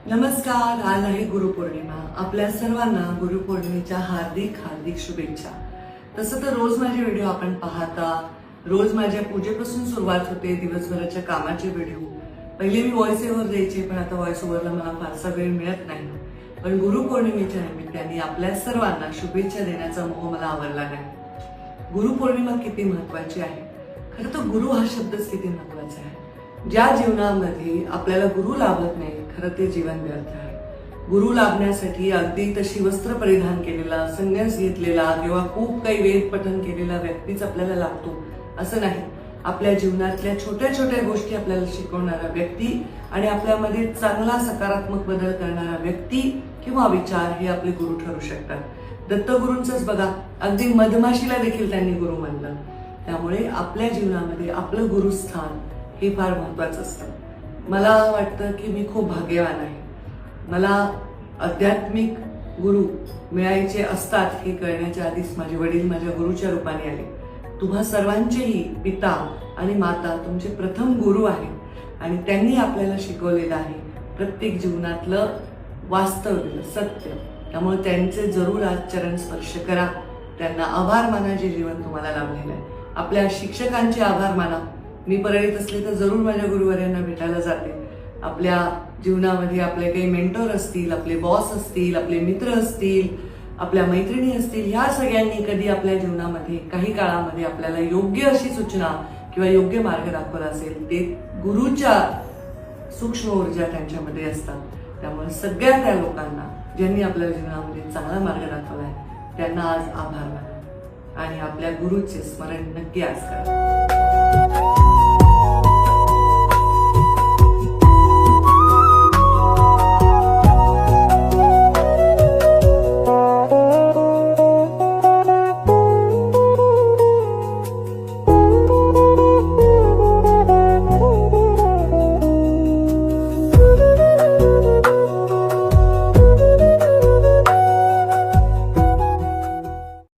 नमस्कार. आज आहे गुरुपौर्णिमा. आपल्या सर्वांना गुरुपौर्णिमेच्या हार्दिक हार्दिक शुभेच्छा. तसं तर रोज माझे व्हिडिओ आपण पाहता, रोज माझ्या पूजेपासून सुरुवात होते, दिवसभराच्या कामाचे व्हिडिओ. पहिले मी व्हॉइस ओव्हर द्यायचे, पण आता व्हॉइस ओव्हरला मला फारसा वेळ मिळत नाही. पण गुरुपौर्णिमेच्या निमित्ताने आपल्या सर्वांना शुभेच्छा देण्याचा मोह मला आवरला नाही. गुरुपौर्णिमा किती महत्वाची आहे. खरं तर गुरु हा शब्दच किती महत्वाचा आहे. ज्या जीवनामध्ये आपल्याला गुरु लाभत नाही, खरं ते जीवन व्यर्थ आहे. गुरु लाभण्यासाठी अगदी तशी वस्त्र परिधान केलेला, संन्यास घेतलेला किंवा खूप काही वेद पठन केलेला व्यक्तीच आपल्याला लागतो असं नाही. आपल्या जीवनातल्या छोट्या छोट्या गोष्टी आपल्याला शिकवणारा व्यक्ती आणि आपल्यामध्ये चांगला सकारात्मक बदल करणारा व्यक्ती किंवा विचार हे आपले गुरु ठरू शकतात. दत्तगुरूंचंच बघा, अगदी मधमाशीला देखील त्यांनी गुरु मानलं. त्यामुळे आपल्या जीवनामध्ये आपलं गुरुस्थान हे फार महत्वाचं असतं. मला वाटतं की मी खूप भाग्यवान आहे. मला आध्यात्मिक गुरु मिळायचे असतात हे कळण्याच्या आधीच माझे वडील माझ्या गुरुच्या रूपाने आले. तुम्हा सर्वांचेही पिता आणि माता तुमचे प्रथम गुरु आहेत आणि त्यांनी आपल्याला शिकवलेलं आहे प्रत्येक जीवनातलं वास्तव्य सत्य. त्यामुळे त्यांचे जरूर आज चरण स्पर्श करा, त्यांना आभार माना जे जीवन तुम्हाला लाभलेलं आहे. आपल्या शिक्षकांचे आभार माना. मी परळीत असले तर जरूर माझ्या गुरुवर्यांना भेटायला जाते. आपल्या जीवनामध्ये आपले काही मेंटॉर असतील, आपले बॉस असतील, आपले मित्र असतील, आपल्या मैत्रिणी असतील, ह्या सगळ्यांनी कधी आपल्या जीवनामध्ये काही काळामध्ये आपल्याला योग्य अशी सूचना किंवा योग्य मार्ग दाखवला असेल, ते गुरुच्या सूक्ष्म ऊर्जा त्यांच्यामध्ये असतात. त्यामुळे सगळ्या त्या लोकांना ज्यांनी आपल्या जीवनामध्ये चांगला मार्ग दाखवलाय त्यांना आज आभार माना आणि आपल्या गुरुचे स्मरण नक्की आज करा.